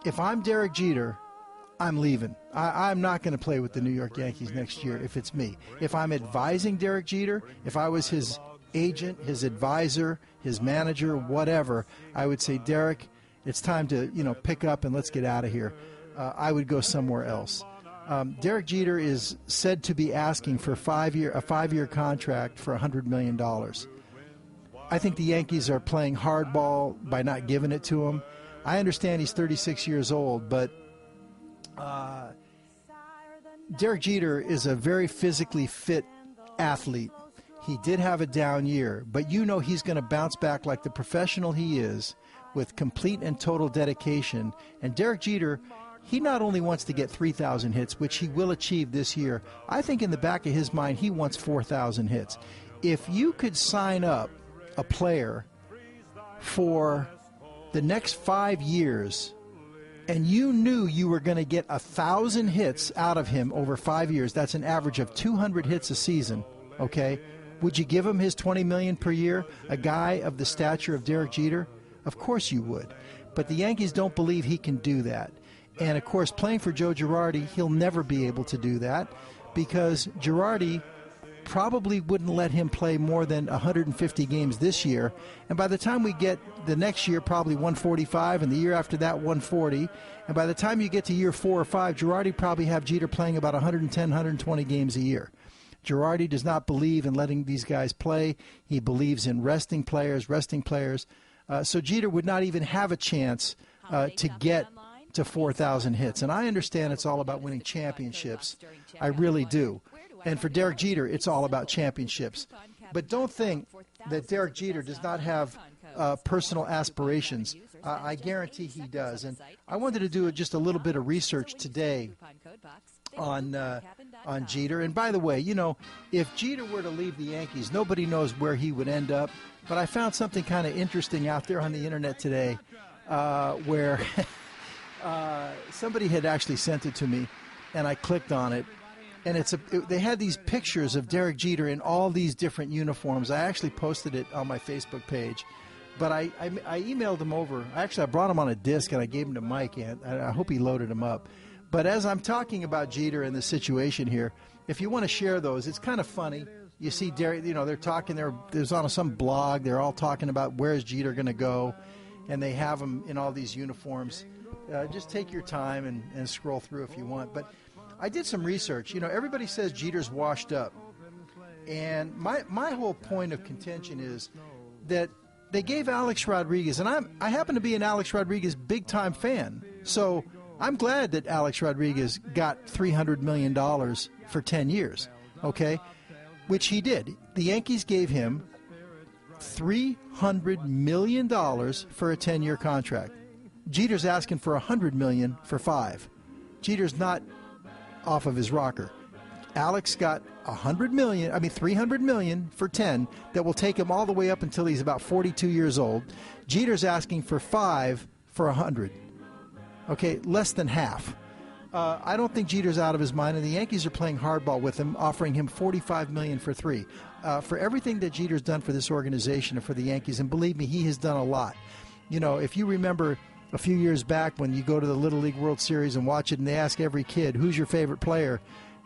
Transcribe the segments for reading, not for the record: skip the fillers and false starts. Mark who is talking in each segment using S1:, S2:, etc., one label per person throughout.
S1: if I'm Derek Jeter, I'm leaving. I'm not going to play with the New York Yankees next year if it's me. If I'm advising Derek Jeter, if I was his agent, his advisor, his manager, whatever, I would say, Derek, it's time to pick up and let's get out of here. I would go somewhere else. Derek Jeter is said to be asking for a five-year contract for $100 million. I think the Yankees are playing hardball by not giving it to him. I understand he's 36 years old, but Derek Jeter is a very physically fit athlete. He did have a down year, but he's going to bounce back like the professional he is with complete and total dedication. And Derek Jeter, he not only wants to get 3,000 hits, which he will achieve this year, I think in the back of his mind he wants 4,000 hits. If you could sign up a player for the next 5 years and you knew you were going to get 1,000 hits out of him over 5 years, that's an average of 200 hits a season, okay? Would you give him his $20 million per year, a guy of the stature of Derek Jeter? Of course you would. But the Yankees don't believe he can do that. And, of course, playing for Joe Girardi, he'll never be able to do that because Girardi probably wouldn't let him play more than 150 games this year. And by the time we get the next year, probably 145, and the year after that, 140. And by the time you get to year 4 or 5, Girardi probably have Jeter playing about 110, 120 games a year. Girardi does not believe in letting these guys play. He believes in resting players. So Jeter would not even have a chance to get to 4,000 hits. And I understand it's all about winning championships. I really do. And for Derek Jeter, it's all about championships. But don't think that Derek Jeter does not have personal aspirations. I guarantee he does. And I wanted to do just a little bit of research today on Jeter. And by the way, if Jeter were to leave the Yankees, nobody knows where he would end up. But I found something kind of interesting out there on the internet today where somebody had actually sent it to me, and I clicked on it. And they had these pictures of Derek Jeter in all these different uniforms. I actually posted it on my Facebook page. But I emailed them over. Actually, I brought them on a disc, and I gave them to Mike, and I hope he loaded them up. But as I'm talking about Jeter and the situation here, if you want to share those, it's kind of funny. You see Derek, they're talking, there's on some blog, they're all talking about where's Jeter going to go, and they have him in all these uniforms. Just take your time and scroll through if you want. But I did some research. Everybody says Jeter's washed up. And my whole point of contention is that they gave Alex Rodriguez, and I happen to be an Alex Rodriguez big-time fan. So I'm glad that Alex Rodriguez got $300 million for 10 years, okay, which he did. The Yankees gave him $300 million for a 10-year contract. Jeter's asking for $100 million for 5. Jeter's not off of his rocker. Alex got $300 million for 10 that will take him all the way up until he's about 42 years old. Jeter's asking for 5 for 100. Okay, less than half. I don't think Jeter's out of his mind, and the Yankees are playing hardball with him, offering him $45 million for 3. For everything that Jeter's done for this organization and for the Yankees, and believe me, he has done a lot. If you remember a few years back when you go to the Little League World Series and watch it, and they ask every kid, who's your favorite player?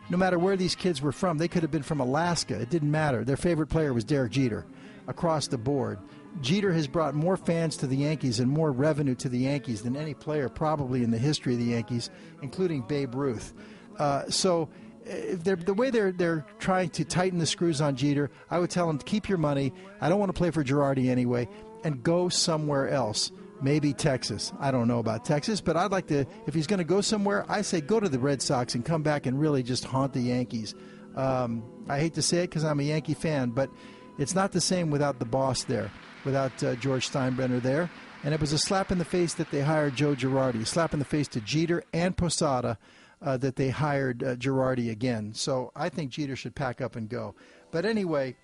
S1: No matter where these kids were from, they could have been from Alaska. It didn't matter. Their favorite player was Derek Jeter across the board. Jeter has brought more fans to the Yankees and more revenue to the Yankees than any player probably in the history of the Yankees, including Babe Ruth. So the way they're trying to tighten the screws on Jeter, I would tell him, keep your money. I don't want to play for Girardi anyway, and go somewhere else. Maybe Texas. I don't know about Texas, but I'd like to, if he's going to go somewhere, I say go to the Red Sox and come back and really just haunt the Yankees. I hate to say it because I'm a Yankee fan, but it's not the same without the boss there, without George Steinbrenner there. And it was a slap in the face that they hired Joe Girardi, a slap in the face to Jeter and Posada that they hired Girardi again. So I think Jeter should pack up and go. But anyway,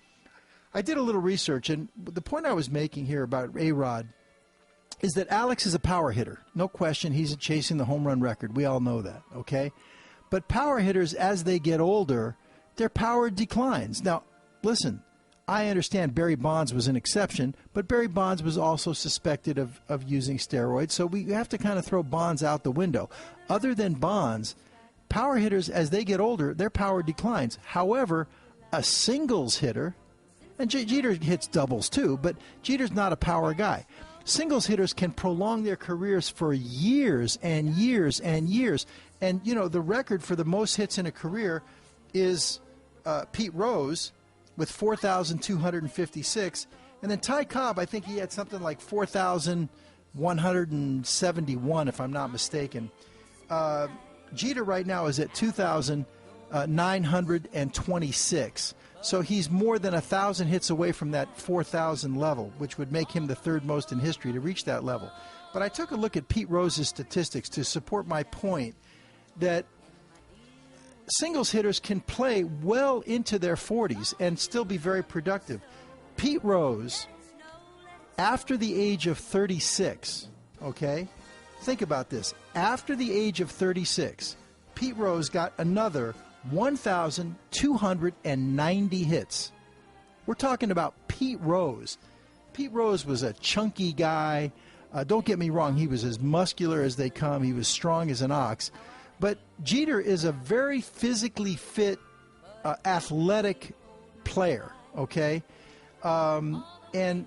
S1: I did a little research, and the point I was making here about A-Rod is that Alex is a power hitter. No question, he's chasing the home run record. We all know that, okay? But power hitters, as they get older, their power declines. Now, listen, I understand Barry Bonds was an exception, but Barry Bonds was also suspected of using steroids, so we have to kind of throw Bonds out the window. Other than Bonds, power hitters, as they get older, their power declines. However, a singles hitter, and Jeter hits doubles too, but Jeter's not a power guy. Singles hitters can prolong their careers for years and years and years. And, you know, the record for the most hits in a career is Pete Rose with 4,256. And then Ty Cobb, I think he had something like 4,171, if I'm not mistaken. Jeter right now is at 2,926. So he's more than 1,000 hits away from that 4,000 level, which would make him the third most in history to reach that level. But I took a look at Pete Rose's statistics to support my point that singles hitters can play well into their 40s and still be very productive. Pete Rose, after the age of 36, okay, think about this. After the age of 36, Pete Rose got another 1,290 hits. We're talking about Pete Rose. Pete Rose was a chunky guy. Don't get me wrong, he was as muscular as they come. He was strong as an ox. But Jeter is a very physically fit, athletic player, okay? And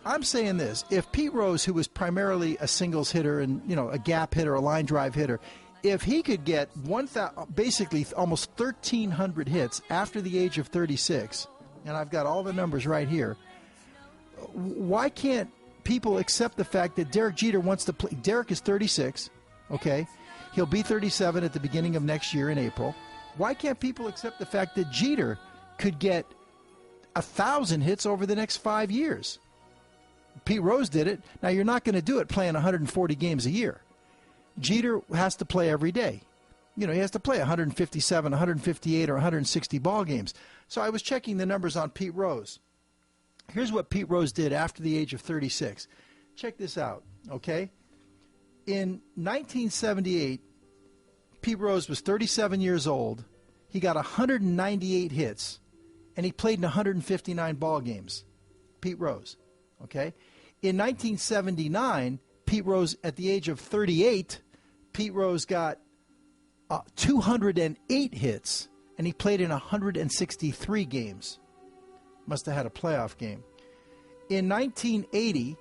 S1: I'm saying this. If Pete Rose, who was primarily a singles hitter and, you know, a gap hitter, a line drive hitter, if he could get basically almost 1,300 hits after the age of 36, and I've got all the numbers right here, why can't people accept the fact that Derek Jeter wants to play? Derek is 36, okay? He'll be 37 at the beginning of next year in April. Why can't people accept the fact that Jeter could get 1,000 hits over the next 5 years? Pete Rose did it. Now, you're not going to do it playing 140 games a year. Jeter has to play every day. You know, he has to play 157, 158, or 160 ball games. So I was checking the numbers on Pete Rose. Here's what Pete Rose did after the age of 36. Check this out, okay? In 1978, Pete Rose was 37 years old. He got 198 hits, and he played in 159 ball games. Pete Rose, okay? In 1979, Pete Rose, at the age of 38, Pete Rose got 208 hits, and he played in 163 games. Must have had a playoff game. In 1980,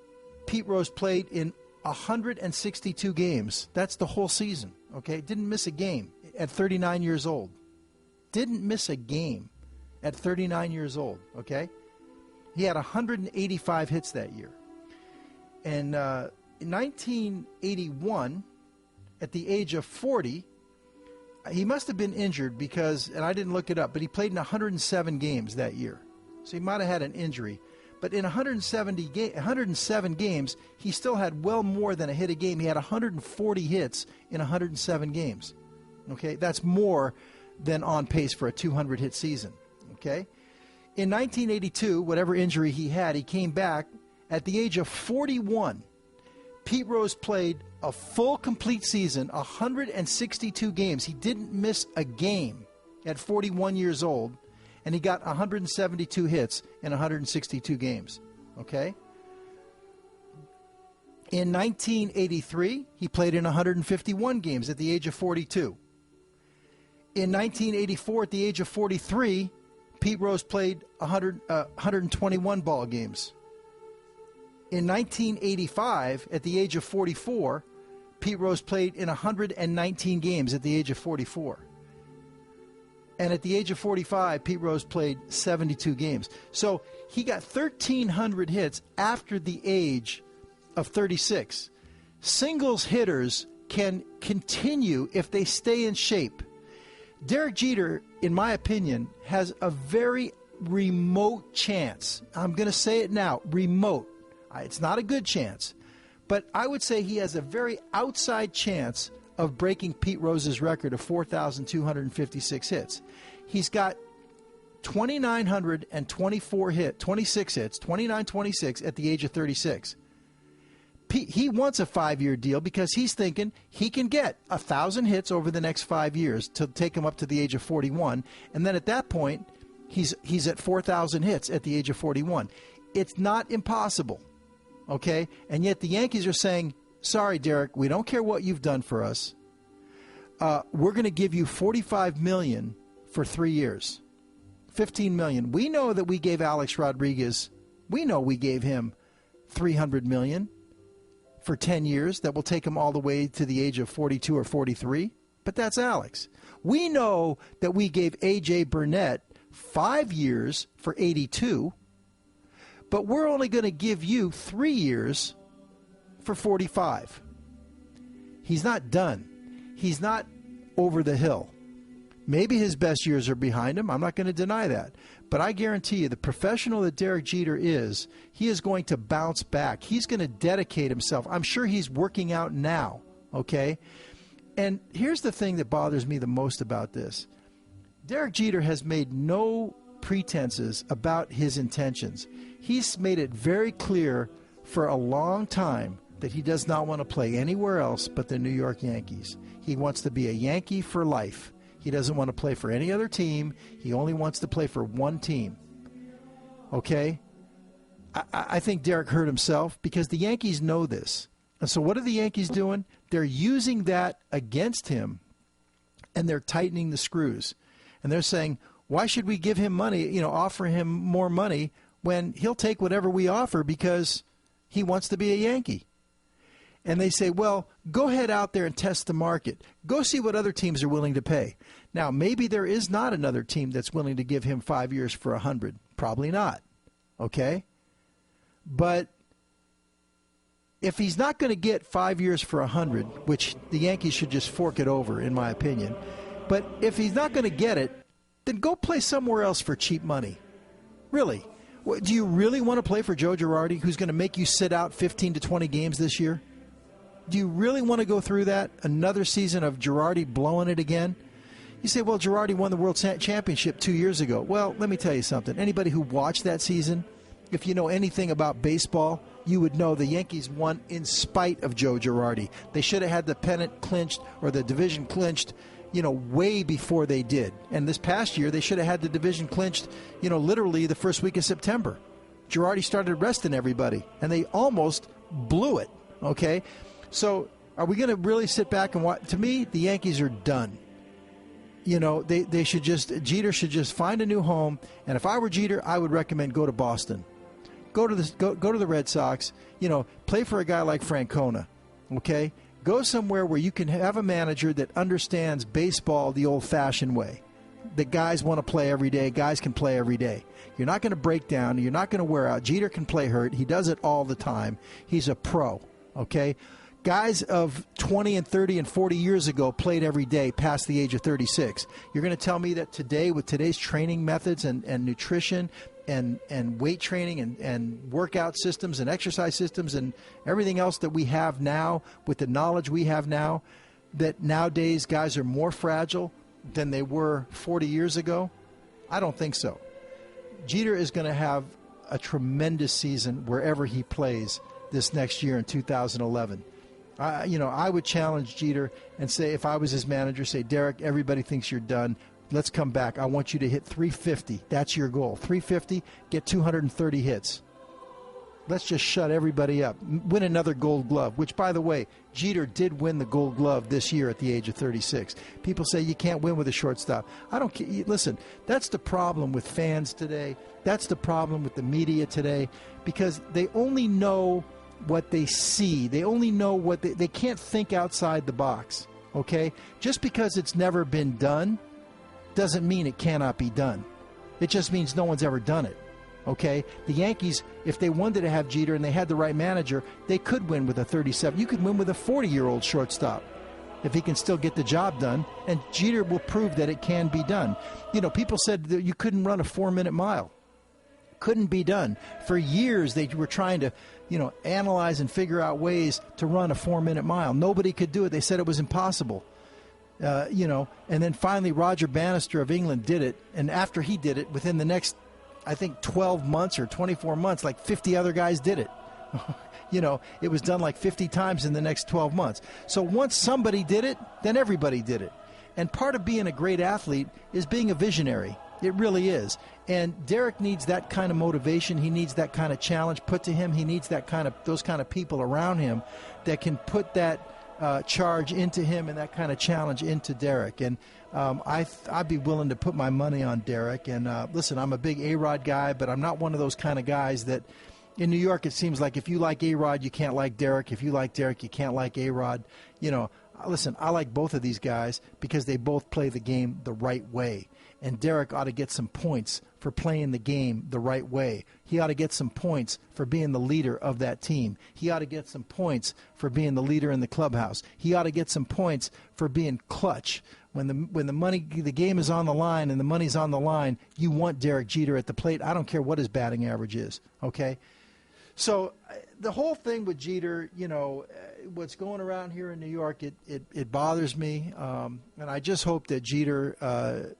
S1: Pete Rose played in 162 games. That's the whole season, okay? Didn't miss a game at 39 years old. Didn't miss a game at 39 years old, okay? He had 185 hits that year. And in 1981, at the age of 40, he must have been injured because, and I didn't look it up, but he played in 107 games that year. So he might have had an injury. But in 107 games, he still had well more than a hit a game. He had 140 hits in 107 games. Okay, that's more than on pace for a 200-hit season. Okay, in 1982, whatever injury he had, he came back at the age of 41. Pete Rose played a full, complete season, 162 games. He didn't miss a game at 41 years old. And he got 172 hits in 162 games, okay? In 1983, he played in 151 games at the age of 42. In 1984, at the age of 43, Pete Rose played 121 ball games. In 1985, at the age of 44, Pete Rose played in 119 games at the age of 44. And at the age of 45, Pete Rose played 72 games. So he got 1,300 hits after the age of 36. Singles hitters can continue if they stay in shape. Derek Jeter, in my opinion, has a very remote chance. I'm going to say it now, remote. It's not a good chance. But I would say he has a very outside chance of breaking Pete Rose's record of 4,256 hits. He's got 26 hits, 29-26 at the age of 36. He wants a 5-year deal because he's thinking he can get 1,000 hits over the next 5 years to take him up to the age of 41. And then at that point, He's at 4,000 hits at the age of 41. It's not impossible, okay? And yet the Yankees are saying, sorry, Derek, we don't care what you've done for us. We're going to give you $45 million for 3 years, $15 million. We know that we gave Alex Rodriguez, we know we gave him $300 million for 10 years. That will take him all the way to the age of 42 or 43. But that's Alex. We know that we gave A.J. Burnett 5 years for 82, but we're only going to give you 3 years for 45. He's not done. He's not over the hill. Maybe his best years are behind him. I'm not going to deny that. But I guarantee you, the professional that Derek Jeter is, he is going to bounce back. He's going to dedicate himself. I'm sure he's working out now, okay? And here's the thing that bothers me the most about this. Derek Jeter has made no pretenses about his intentions. He's made it very clear for a long time that he does not want to play anywhere else but the New York Yankees. He wants to be a Yankee for life. He doesn't want to play for any other team. He only wants to play for one team. Okay? I think Derek hurt himself because the Yankees know this. And so what are the Yankees doing? They're using that against him, and they're tightening the screws. And they're saying, why should we give him money, offer him more money when he'll take whatever we offer because he wants to be a Yankee? And they say, well, go ahead out there and test the market. Go see what other teams are willing to pay. Now, maybe there is not another team that's willing to give him 5 years for $100. Probably not. Okay? But if he's not going to get 5 years for $100, which the Yankees should just fork it over, in my opinion, but if he's not going to get it, then go play somewhere else for cheap money. Really. Do you really want to play for Joe Girardi, who's going to make you sit out 15 to 20 games this year? Do you really want to go through that? Another season of Girardi blowing it again? You say, well, Girardi won the World Championship 2 years ago. Well, let me tell you something. Anybody who watched that season, if you know anything about baseball, you would know the Yankees won in spite of Joe Girardi. They should have had the pennant clinched or the division clinched, way before they did. And this past year, they should have had the division clinched, literally the first week of September. Girardi started resting everybody, and they almost blew it, okay? So are we going to really sit back and watch? To me, the Yankees are done. They should Jeter should just find a new home. And if I were Jeter, I would recommend go to Boston. Go to the Red Sox, play for a guy like Francona, okay? Go somewhere where you can have a manager that understands baseball the old-fashioned way. That guys want to play every day, guys can play every day. You're not going to break down, you're not going to wear out. Jeter can play hurt. He does it all the time. He's a pro, okay? Guys of 20 and 30 and 40 years ago played every day past the age of 36. You're going to tell me that today, with today's training methods and nutrition and weight training and workout systems and exercise systems and everything else that we have now, with the knowledge we have now, that nowadays guys are more fragile than they were 40 years ago? I don't think so. Jeter is going to have a tremendous season wherever he plays this next year in 2011. I would challenge Jeter and say, if I was his manager, say, Derek, everybody thinks you're done. Let's come back. I want you to hit 350. That's your goal. 350, get 230 hits. Let's just shut everybody up. Win another Gold Glove, which, by the way, Jeter did win the Gold Glove this year at the age of 36. People say you can't win with a shortstop. I don't care. Listen, that's the problem with fans today. That's the problem with the media today, because they only know what they see. They only know what they can't think outside the box, okay? Just because it's never been done doesn't mean it cannot be done. It just means no one's ever done it, okay? The Yankees, if they wanted to have Jeter and they had the right manager, they could win with a 37. You could win with a 40-year-old shortstop if he can still get the job done, and Jeter will prove that it can be done. People said that you couldn't run a 4-minute mile. Couldn't be done. For years, they were trying to, analyze and figure out ways to run a 4-minute mile. Nobody could do it. They said it was impossible. And then finally Roger Bannister of England did it. And after he did it, within the next, I think, 12 months or 24 months, like 50 other guys did it. It was done like 50 times in the next 12 months. So once somebody did it, then everybody did it. And part of being a great athlete is being a visionary. It really is. And Derek needs that kind of motivation. He needs that kind of challenge put to him. He needs those kind of people around him that can put that charge into him and that kind of challenge into Derek. And I'd be willing to put my money on Derek. And listen, I'm a big A-Rod guy, but I'm not one of those kind of guys that in New York it seems like if you like A-Rod, you can't like Derek. If you like Derek, you can't like A-Rod. Listen, I like both of these guys because they both play the game the right way. And Derek ought to get some points for playing the game the right way. He ought to get some points for being the leader of that team. He ought to get some points for being the leader in the clubhouse. He ought to get some points for being clutch. When the game is on the line and the money's on the line, you want Derek Jeter at the plate. I don't care what his batting average is, okay? So the whole thing with Jeter, what's going around here in New York, it bothers me. And I just hope that Jeter,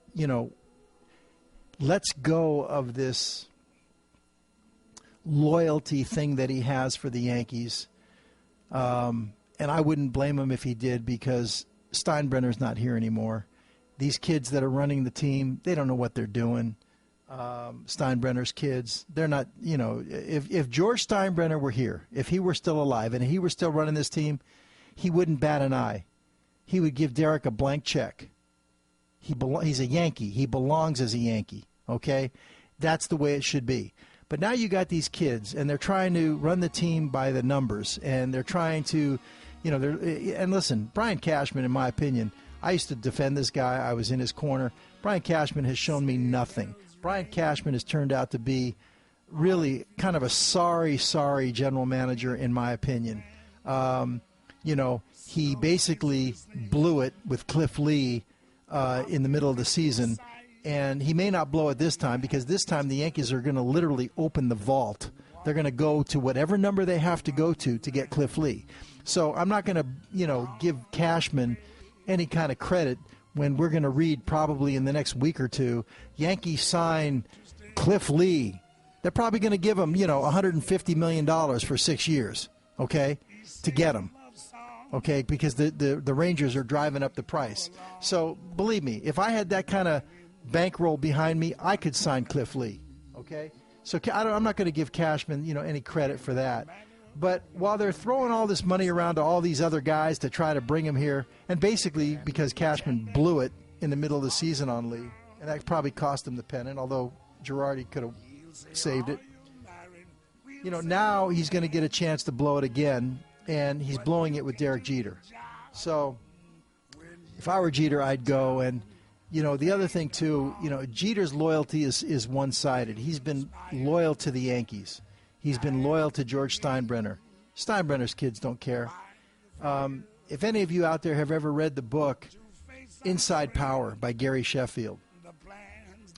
S1: lets go of this loyalty thing that he has for the Yankees. And I wouldn't blame him if he did because Steinbrenner's not here anymore. These kids that are running the team, they don't know what they're doing. Steinbrenner's kids, they're not, if George Steinbrenner were here, if he were still alive and he were still running this team, he wouldn't bat an eye. He would give Derek a blank check. He's a Yankee. He belongs as a Yankee, okay? That's the way it should be. But now you got these kids, and they're trying to run the team by the numbers, and they're trying to, and listen, Brian Cashman, in my opinion, I used to defend this guy. I was in his corner. Brian Cashman has shown me nothing. Brian Cashman has turned out to be really kind of a sorry general manager, in my opinion. He basically blew it with Cliff Lee in the middle of the season, and he may not blow it this time because this time the Yankees are going to literally open the vault. They're going to go to whatever number they have to go to get Cliff Lee. So I'm not going to, give Cashman any kind of credit when we're going to read probably in the next week or two, Yankees sign Cliff Lee. They're probably going to give him, $150 million for 6 years, okay, to get him, okay, because the Rangers are driving up the price. So believe me, if I had that kind of bankroll behind me, I could sign Cliff Lee, okay? So I'm not going to give Cashman, any credit for that. But while they're throwing all this money around to all these other guys to try to bring him here, and basically because Cashman blew it in the middle of the season on Lee, and that probably cost him the pennant, although Girardi could have saved it. Now he's going to get a chance to blow it again, and he's blowing it with Derek Jeter. So if I were Jeter, I'd go. And, the other thing, too, Jeter's loyalty is one-sided. He's been loyal to the Yankees. He's been loyal to George Steinbrenner. Steinbrenner's kids don't care. If any of you out there have ever read the book Inside Power by Gary Sheffield,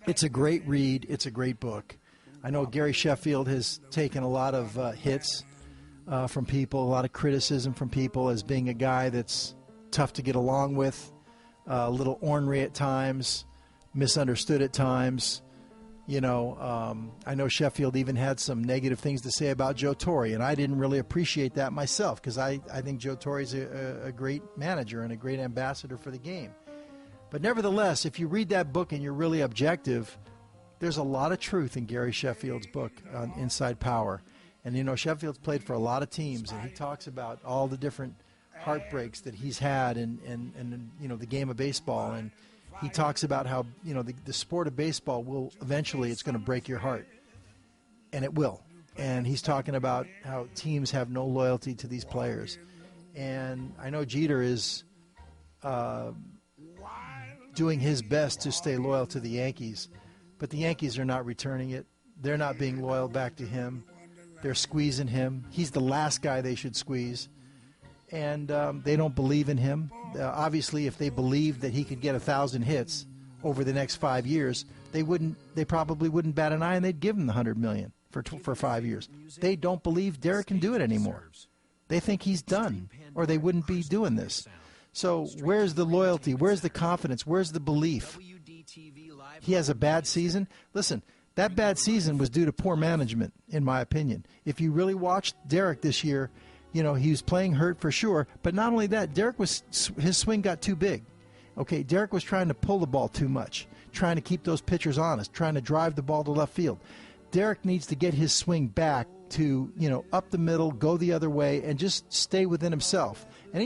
S1: it's a great read. It's a great book. I know Gary Sheffield has taken a lot of hits from people, a lot of criticism from people as being a guy that's tough to get along with, a little ornery at times, misunderstood at times. I know Sheffield even had some negative things to say about Joe Torre, and I didn't really appreciate that myself because I think Joe Torre is a great manager and a great ambassador for the game. But nevertheless, if you read that book and you're really objective, there's a lot of truth in Gary Sheffield's book on Inside Power. And, Sheffield's played for a lot of teams, and he talks about all the different heartbreaks that he's had in the game of baseball. And he talks about how, the sport of baseball will eventually, it's going to break your heart. And it will. And he's talking about how teams have no loyalty to these players. And I know Jeter is doing his best to stay loyal to the Yankees, but the Yankees are not returning it. They're not being loyal back to him. They're squeezing him. He's the last guy they should squeeze. And they don't believe in him. Obviously, if they believed that he could get 1,000 hits over the next 5 years, they probably wouldn't bat an eye, and they'd give him the $100 million for 5 years. They don't believe Derek can do it anymore. They think he's done, or they wouldn't be doing this. So where's the loyalty? Where's the confidence? Where's the belief? He has a bad season. Listen, that bad season was due to poor management, in my opinion. If you really watched Derek this year, he was playing hurt for sure. But not only that, his swing got too big. Okay, Derek was trying to pull the ball too much. trying to keep those pitchers honest, trying to drive the ball to left field. Derek needs to get his swing back to, up the middle, go the other way, and just stay within himself. And